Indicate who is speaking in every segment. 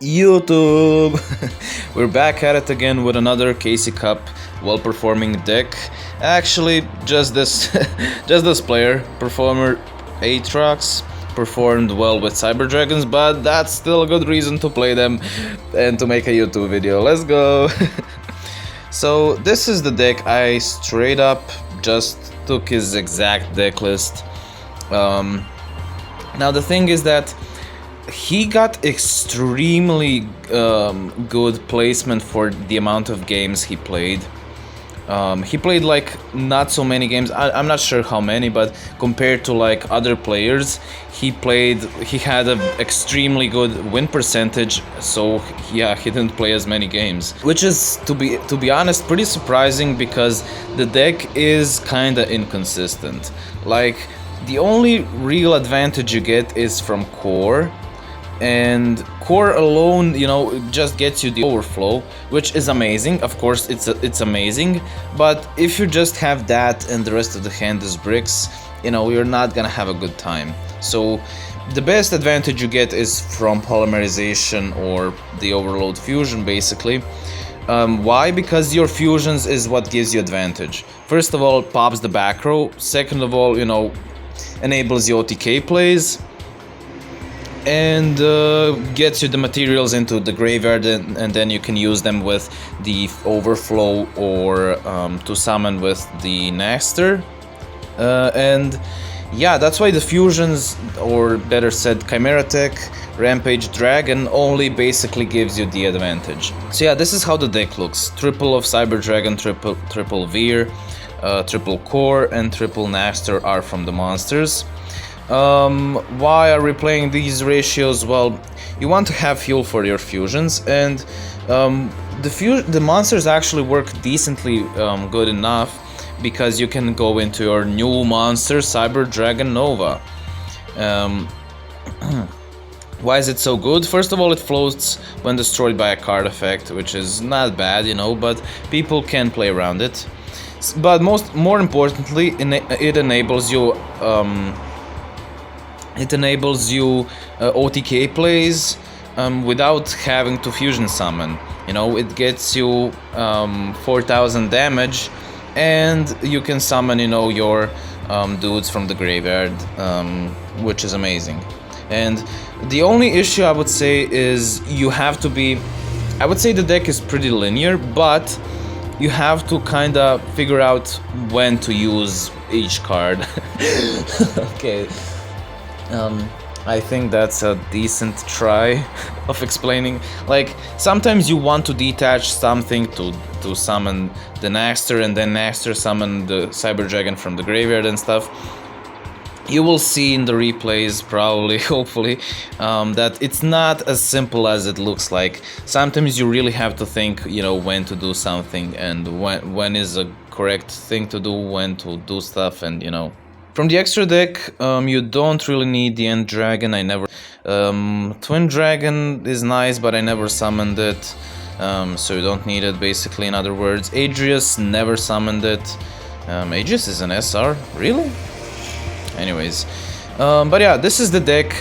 Speaker 1: YouTube! We're back at it again with another Casey Cup well-performing deck. Actually, just this just this player, performer Aatrox, performed well with Cyber Dragons, but that's still a good reason to play them and to make a YouTube video. Let's go! So this is the deck. I straight up just took his exact deck list. Now the thing is that he got extremely good placement for the amount of games he played. He played like not so many games. I'm not sure how many, but compared to like other players, he had an extremely good win percentage. So yeah, he didn't play as many games, which is to be honest pretty surprising because the deck is kind of inconsistent. Like the only real advantage you get is from core. And core alone, you know, just gets you the overflow, which is amazing. Of course, it's amazing, but if you just have that and the rest of the hand is bricks, you know, you're not gonna have a good time. So the best advantage you get is from polymerization or the overload fusion, basically. Why? Because your fusions is what gives you advantage. First of all, pops the back row. Second of all, you know, enables you OTK plays. And gets you the materials into the graveyard, and then you can use them with the overflow or to summon with the Naster. And yeah, that's why the fusions, or better said Chimera Tech, Rampage Dragon, only basically gives you the advantage. So yeah, this is how the deck looks. Triple of Cyber Dragon, triple Veer, triple Core, and triple Naster are from the monsters. Why are we playing these ratios? Well, you want to have fuel for your fusions, and the monsters actually work decently good enough because you can go into your new monster, Cyber Dragon Nova. Why is it so good? First of all, it floats when destroyed by a card effect, which is not bad, you know, but people can play around it. But more importantly, it enables you OTK plays without having to fusion summon. You know, it gets you 4000 damage, and you can summon, you know, your dudes from the graveyard, which is amazing. And the only issue I would say is you have to be... I would say the deck is pretty linear, but you have to kind of figure out when to use each card. Okay. I think that's a decent try of explaining. Like, sometimes you want to detach something to summon the Naster, and then Naster summon the Cyber Dragon from the graveyard and stuff. You will see in the replays, probably, hopefully, that it's not as simple as it looks like. Sometimes you really have to think, you know, when to do something, and when is a correct thing to do, when to do stuff, and, you know. From the extra deck, you don't really need the End Dragon. I never... Twin Dragon is nice, but I never summoned it. So you don't need it, basically, in other words. Aegis, never summoned it. Aegis is an SR? Really? Anyways. But yeah, this is the deck.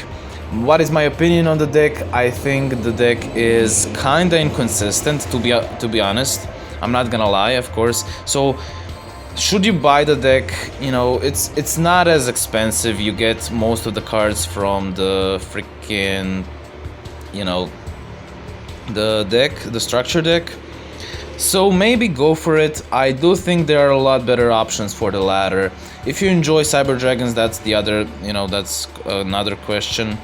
Speaker 1: What is my opinion on the deck? I think the deck is kinda inconsistent, to be honest. I'm not gonna lie, of course. So... should you buy the deck? You know, it's not as expensive. You get most of the cards from the freaking, you know, the deck, the structure deck. So maybe go for it. I do think there are a lot better options for the latter. If you enjoy Cyber Dragons, that's the other, you know, that's another question.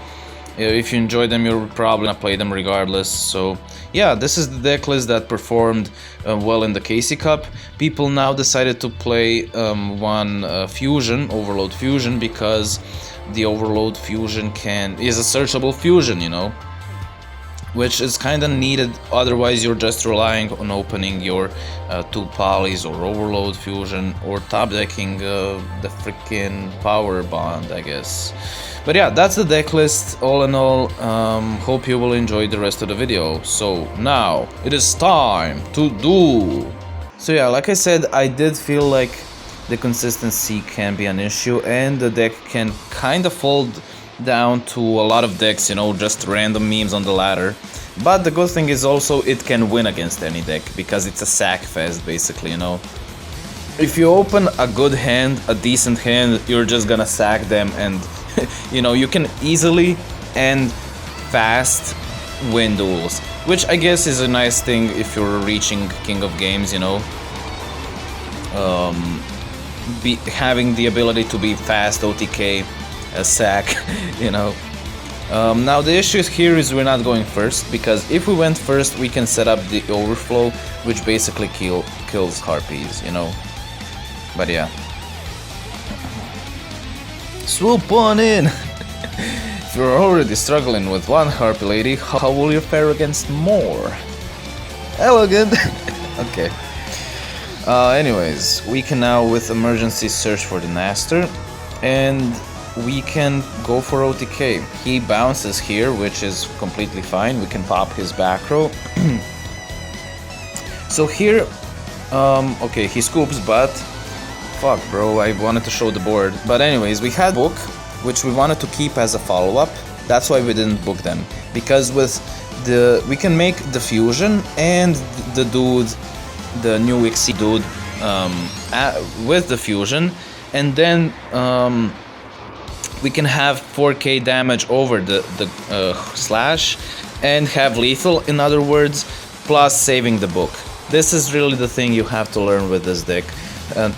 Speaker 1: If you enjoy them, you're probably gonna play them regardless. So yeah, this is the deck list that performed well in the Casey Cup. People now decided to play one fusion, Overload Fusion, because the Overload Fusion is a searchable fusion, you know, which is kind of needed. Otherwise, you're just relying on opening your two polys or Overload Fusion, or top decking the freaking Power Bond, I guess. But yeah, that's the deck list all in all. Hope you will enjoy the rest of the video. So now it is time to do. So yeah, like I said, I did feel like the consistency can be an issue, and the deck can kind of fold down to a lot of decks, you know, just random memes on the ladder. But the good thing is also it can win against any deck, because it's a sack fest basically, you know. If you open a good hand, a decent hand, you're just gonna sack them, and you know, you can easily and fast win duels, which I guess is a nice thing if you're reaching King of Games, you know. Having the ability to be fast OTK, a sack, you know. Now the issue here is we're not going first, because if we went first we can set up the overflow, which basically kills Harpies, you know. But yeah. Swoop on in! If you're already struggling with one Harpy lady, how will you fare against more? Elegant! Okay. Anyways, we can now with emergency search for the Naster, and we can go for OTK. He bounces here, which is completely fine. We can pop his back row. So here, okay, he scoops, but fuck, bro, I wanted to show the board. But anyways, we had book, which we wanted to keep as a follow-up. That's why we didn't book them, because with we can make the fusion and the dude, the new Exceed dude, with the fusion, and then we can have 4k damage over the slash and have lethal, in other words, plus saving the book. This is really the thing you have to learn with this deck,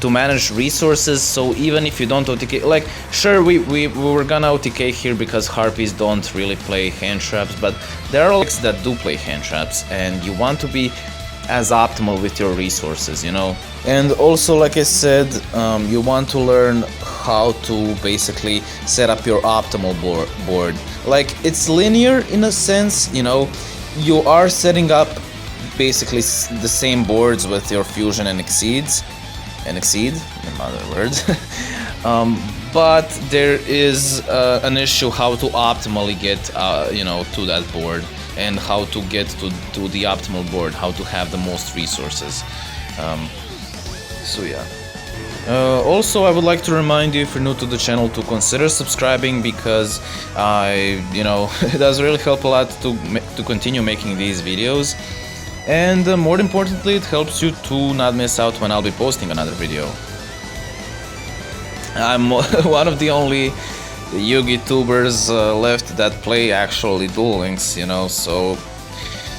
Speaker 1: to manage resources. So even if you don't OTK, like, sure, we were gonna OTK here because Harpies don't really play hand traps, but there are decks that do play hand traps, and you want to be as optimal with your resources, you know. And also, like I said, you want to learn how to basically set up your optimal board. Like, it's linear in a sense, you know. You are setting up basically the same boards with your fusion and exceed, in other words. But there is an issue how to optimally get you know, to that board, and how to get to the optimal board, how to have the most resources. So yeah. Also, I would like to remind you, if you're new to the channel, to consider subscribing, because you know, it does really help a lot to continue making these videos. And more importantly, it helps you to not miss out when I'll be posting another video. I'm one of the only Yugi tubers left that play actually Duel Links, you know, so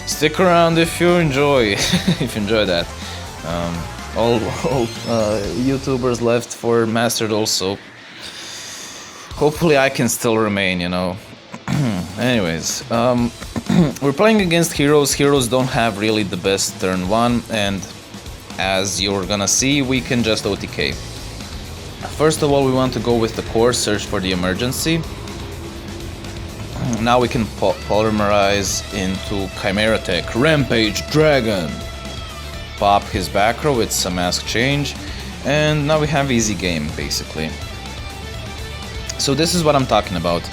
Speaker 1: stick around if you enjoy if you enjoy that. All YouTubers left for Mastered also. Hopefully I can still remain, you know. Anyways, we're playing against heroes. Heroes don't have really the best turn 1, and as you're gonna see, we can just OTK. First of all, we want to go with the core, search for the emergency. Now we can polymerize into Chimera Tech, Rampage Dragon. Pop his back row, it's a mask change, and now we have easy game basically. So this is what I'm talking about.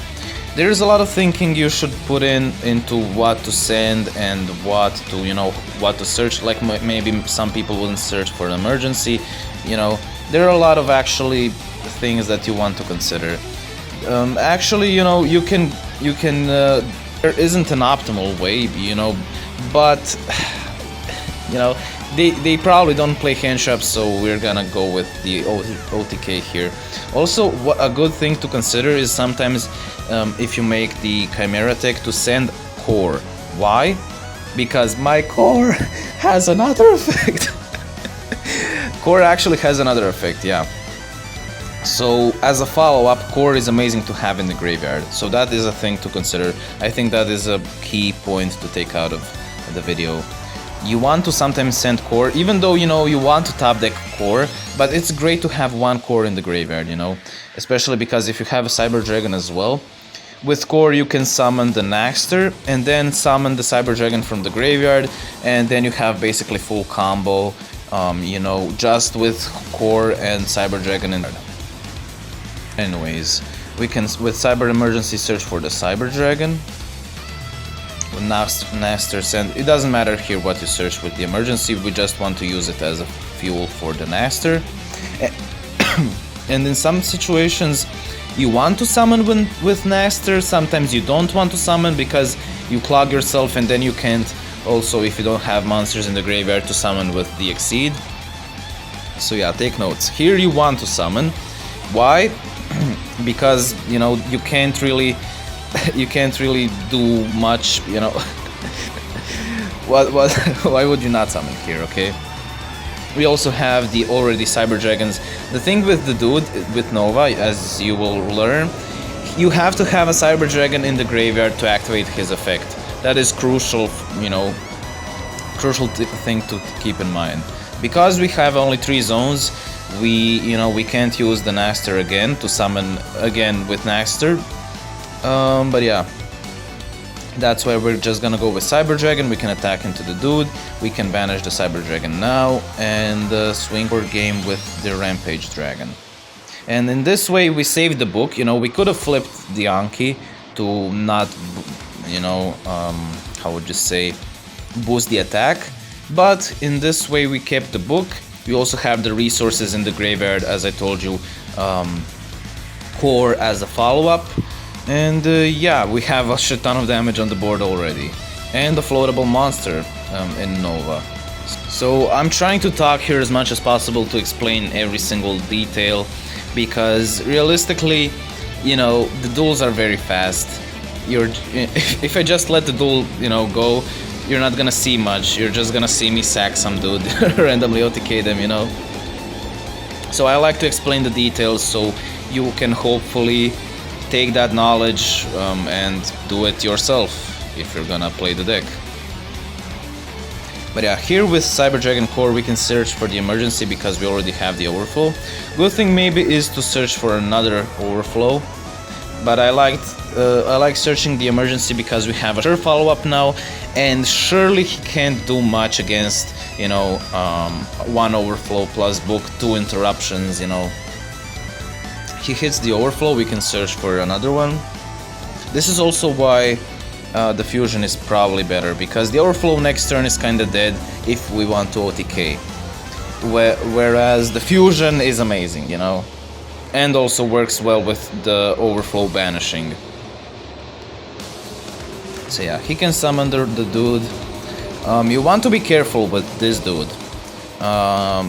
Speaker 1: There's a lot of thinking you should put into what to send and what to, you know, what to search. Like maybe some people wouldn't search for an emergency, you know. There are a lot of actually things that you want to consider. Actually, you know, you can there isn't an optimal way, you know, but you know, they probably don't play hand traps, so we're gonna go with the OTK here. Also, a good thing to consider is sometimes if you make the Chimera Tech, to send core. Why? Because my core has another effect. Core actually has another effect, yeah. So as a follow-up, core is amazing to have in the graveyard. So that is a thing to consider. I think that is a key point to take out of the video. You want to sometimes send core, even though, you know, you want to top deck core, but it's great to have one core in the graveyard, you know, especially because if you have a Cyber Dragon as well, with core you can summon the Naxter and then summon the Cyber Dragon from the graveyard, and then you have basically full combo, you know, just with core and Cyber Dragon in. Anyways, we can with Cyber Emergency search for the Cyber Dragon. Naster send, it doesn't matter here what you search with the emergency, we just want to use it as a fuel for the Naster. And in some situations you want to summon with Naster, sometimes you don't want to summon because you clog yourself, and then you can't also, if you don't have monsters in the graveyard, to summon with the Exceed. So yeah, take notes. Here you want to summon. Why? Because, you know, you can't really do much, you know. Why would you not summon here, okay? We also have the already Cyber Dragons. The thing with the dude, with Nova, as you will learn, you have to have a Cyber Dragon in the graveyard to activate his effect. That is crucial, you know, thing to keep in mind. Because we have only 3 zones, we can't use the Naxter again to summon again with Naxter. But yeah, that's why we're just gonna go with Cyber Dragon. We can attack into the dude, we can banish the Cyber Dragon now, and swing for game with the Rampage Dragon. And in this way we saved the book. You know, we could have flipped the Anki to not, you know, how would you say, boost the attack. But in this way we kept the book. We also have the resources in the graveyard, as I told you, core as a follow-up. And yeah, we have a shit ton of damage on the board already. And the floatable monster in Nova. So I'm trying to talk here as much as possible to explain every single detail, because realistically, you know, the duels are very fast. If I just let the duel, you know, go, you're not gonna see much. You're just gonna see me sack some dude, randomly OTK them, you know. So I like to explain the details so you can hopefully take that knowledge and do it yourself if you're gonna play the deck. But yeah, here with Cyber Dragon Core we can search for the emergency because we already have the overflow. Good thing maybe is to search for another overflow, but I like searching the emergency because we have a sure follow-up now, and surely he can't do much against, you know, 1 overflow plus book, 2 interruptions, you know. He hits the overflow, we can search for another one. This is also why the fusion is probably better, because the overflow next turn is kinda dead if we want to OTK. Whereas the fusion is amazing, you know, and also works well with the overflow banishing. So yeah, he can summon the dude. You want to be careful with this dude.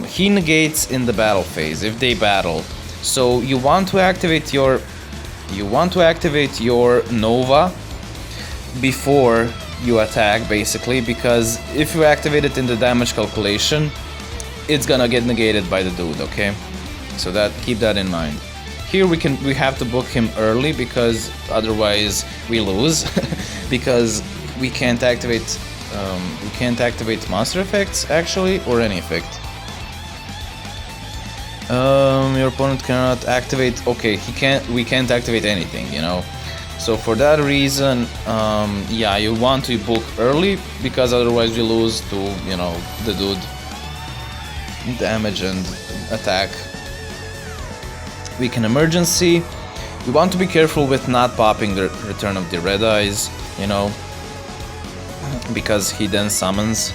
Speaker 1: He negates in the battle phase if they battle. So you want to activate your Nova before you attack, basically, because if you activate it in the damage calculation, it's gonna get negated by the dude, okay? So keep that in mind. Here we have to book him early because otherwise we lose because we can't activate monster effects actually, or any effect. Your opponent cannot activate. Okay, we can't activate anything, you know. So for that reason, yeah, you want to book early because otherwise you lose to, you know, the dude damage and attack. Weaken emergency. We want to be careful with not popping the Return of the Red Eyes, you know, because he then summons.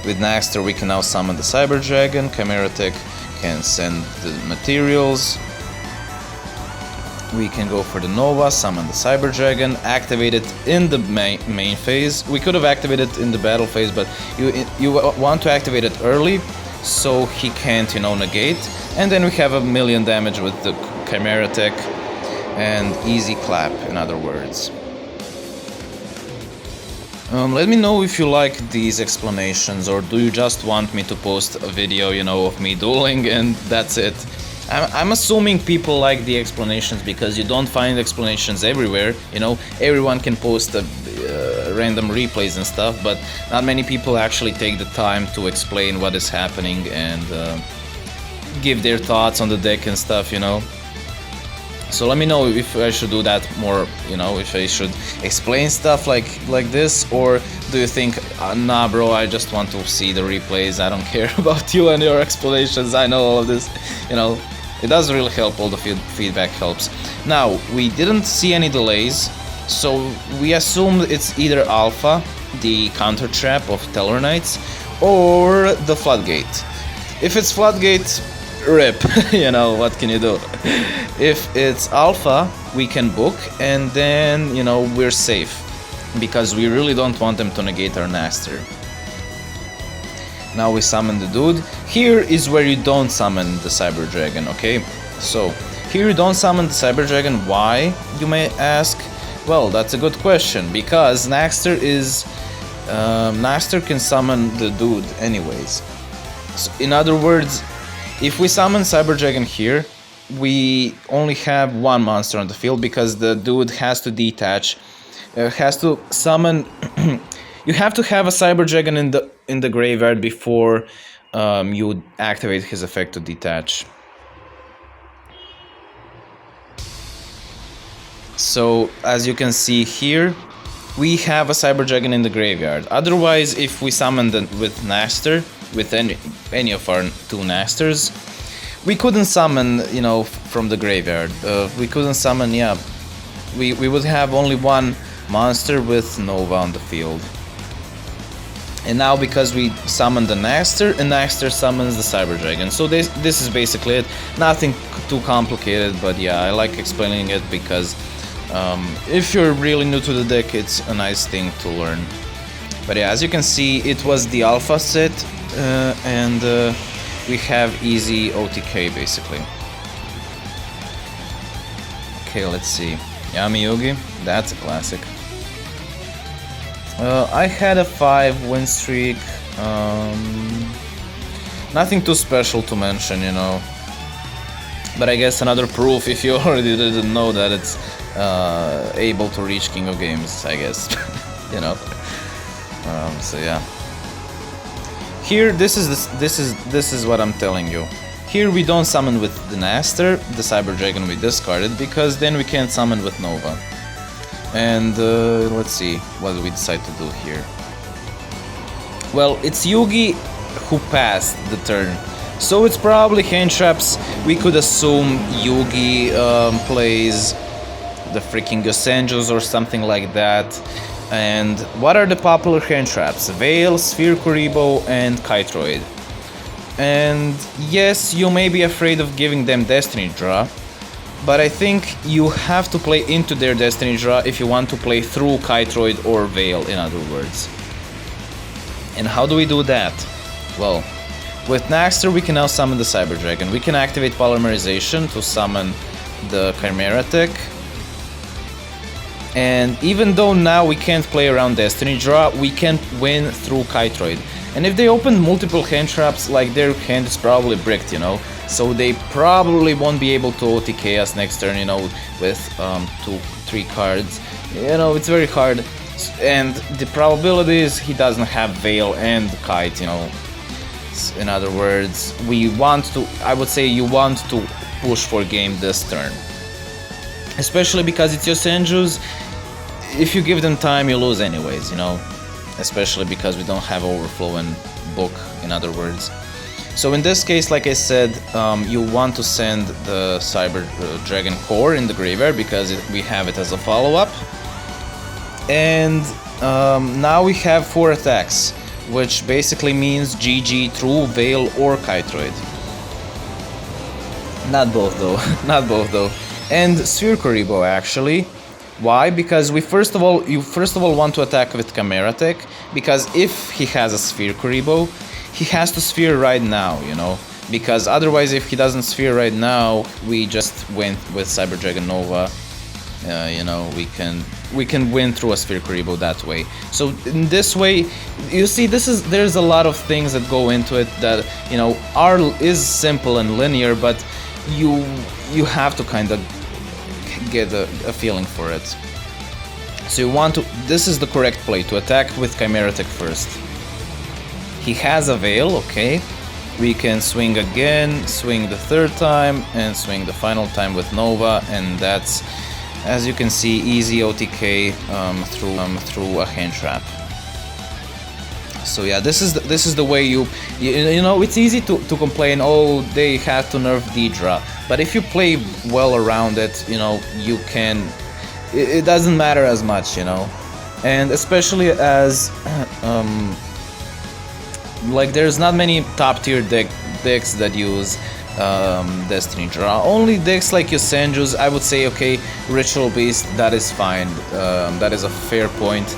Speaker 1: With Naxter we can now summon the Cyber Dragon. Chimera Tech can send the materials. We can go for the Nova, summon the Cyber Dragon, activate it in the main phase. We could have activated it in the battle phase, but you want to activate it early so he can't, you know, negate. And then we have 1,000,000 damage with the Chimera Tech and easy clap, in other words. Let me know if you like these explanations, or do you just want me to post a video, you know, of me dueling and that's it. I'm assuming people like the explanations because you don't find explanations everywhere, you know. Everyone can post random replays and stuff, but not many people actually take the time to explain what is happening and give their thoughts on the deck and stuff, you know. So let me know if I should do that more, you know, if I should explain stuff like this, or do you think, nah bro, I just want to see the replays, I don't care about you and your explanations, I know all of this, you know. It does really help, all the feedback helps. Now, we didn't see any delays, so we assumed it's either Alpha, the counter trap of Tellarknights, or the Floodgate. If it's Floodgate, rip, you know, what can you do? If it's Alpha, we can book, and then, you know, we're safe. because we really don't want them to negate our Naster. Now we summon the dude. Here is where you don't summon the Cyber Dragon, okay? So, here you don't summon the Cyber Dragon. Why, you may ask? Well, that's a good question, because Naster can summon the dude anyways. So, in other words, if we summon Cyber Dragon here, we only have one monster on the field because the dude has to detach, has to summon. You have to have a Cyber Dragon in the graveyard before you activate his effect to detach. So as you can see here, we have a Cyber Dragon in the graveyard. Otherwise, if we summon them with Naster, with any of our two Nasters, we couldn't summon, you know, from the graveyard. We couldn't summon, yeah. We would have only one monster with Nova on the field. And now because we summoned the Naster, and Naster summons the Cyber Dragon. So this is basically it. Nothing too complicated, but yeah, I like explaining it because if you're really new to the deck, it's a nice thing to learn. But yeah, as you can see, it was the alpha set, and we have easy OTK basically. Okay, let's see. Yami Yugi, that's a classic. I had a 5 win streak. Nothing too special to mention, you know. But I guess another proof, if you already didn't know, that it's able to reach King of Games, I guess. You know. So yeah. Here, this is what I'm telling you. Here we don't summon with the Naster, the Cyber Dragon we discarded, because then we can't summon with Nova. And let's see what we decide to do here. Well, it's Yugi who passed the turn, so it's probably hand traps. We could assume Yugi plays the freaking Yosenjus or something like that. And what are the popular hand traps? Veil, Sphere Kuribo, and Kytroid. And yes, you may be afraid of giving them Destiny Draw, but I think you have to play into their Destiny Draw if you want to play through Kytroid or Veil, in other words. And how do we do that? Well, with Naxter we can now summon the Cyber Dragon. We can activate Polymerization to summon the Chimera Tech. And even though now we can't play around Destiny Draw, we can win through Kytroid. And if they open multiple hand traps, like their hand is probably bricked, you know, so they probably won't be able to OTK us next turn, you know, with 2-3 cards. You know, it's very hard. And the probability is he doesn't have Veil and Kite, you know. In other words, we want to, I would say you want to push for game this turn. Especially because it's your Senjus. If you give them time, you lose anyways, you know. Especially because we don't have Overflow and Book, in other words. So in this case, like I said, you want to send the Cyber Dragon Core in the graveyard because we have it as a follow-up. And now we have 4 attacks, which basically means GG through Veil or Kytroid. Not both though, not both though. And Sphere Kuribo actually. Why? Because you first of all want to attack with Chimera Tech, because if he has a Sphere Kuribo, he has to Sphere right now, you know. Because otherwise, if he doesn't Sphere right now, we just win with Cyber Dragon Nova. You know, we can win through a Sphere Kuribo that way. So in this way, you see, there's a lot of things that go into it that, you know, is simple and linear, but you have to kind of get a feeling for it. So you want to, this is the correct play, to attack with Chimera Tech first. He has a Veil, okay. We can swing again, swing the third time, and swing the final time with Nova, and that's, as you can see, easy OTK through a hand trap. So yeah, this is the way you know, it's easy to complain, oh, they have to nerf D-Dra, but if you play well around it, you know, you can, it doesn't matter as much, you know. And especially as like there's not many top tier decks that use Destiny draw. Only decks like Yosenju's, I would say, okay, Ritual Beast, that is fine. That is a fair point.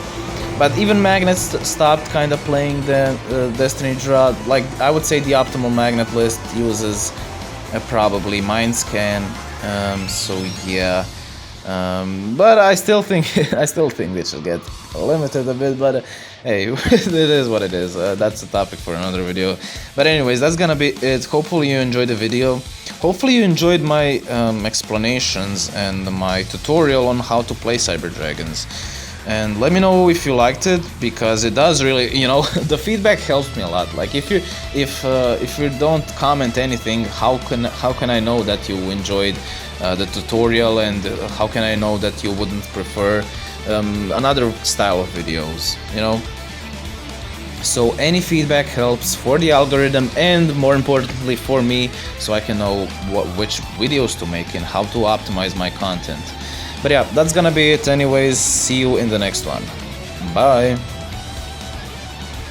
Speaker 1: But even Magnets stopped kind of playing the Destiny draw. Like, I would say the optimal Magnet list uses probably Mind Scan. So yeah. But I still think it should get limited a bit. But hey, it is what it is. That's a topic for another video. But anyways, that's gonna be it. Hopefully you enjoyed the video. Hopefully you enjoyed my explanations and my tutorial on how to play Cyber Dragons. And let me know if you liked it, because it does really, you know, the feedback helps me a lot. Like if you don't comment anything, how can I know that you enjoyed the tutorial, and how can I know that you wouldn't prefer another style of videos, you know? So any feedback helps for the algorithm, and more importantly for me, so I can know which videos to make and how to optimize my content. But yeah, that's gonna be it anyways. See you in the next one. Bye!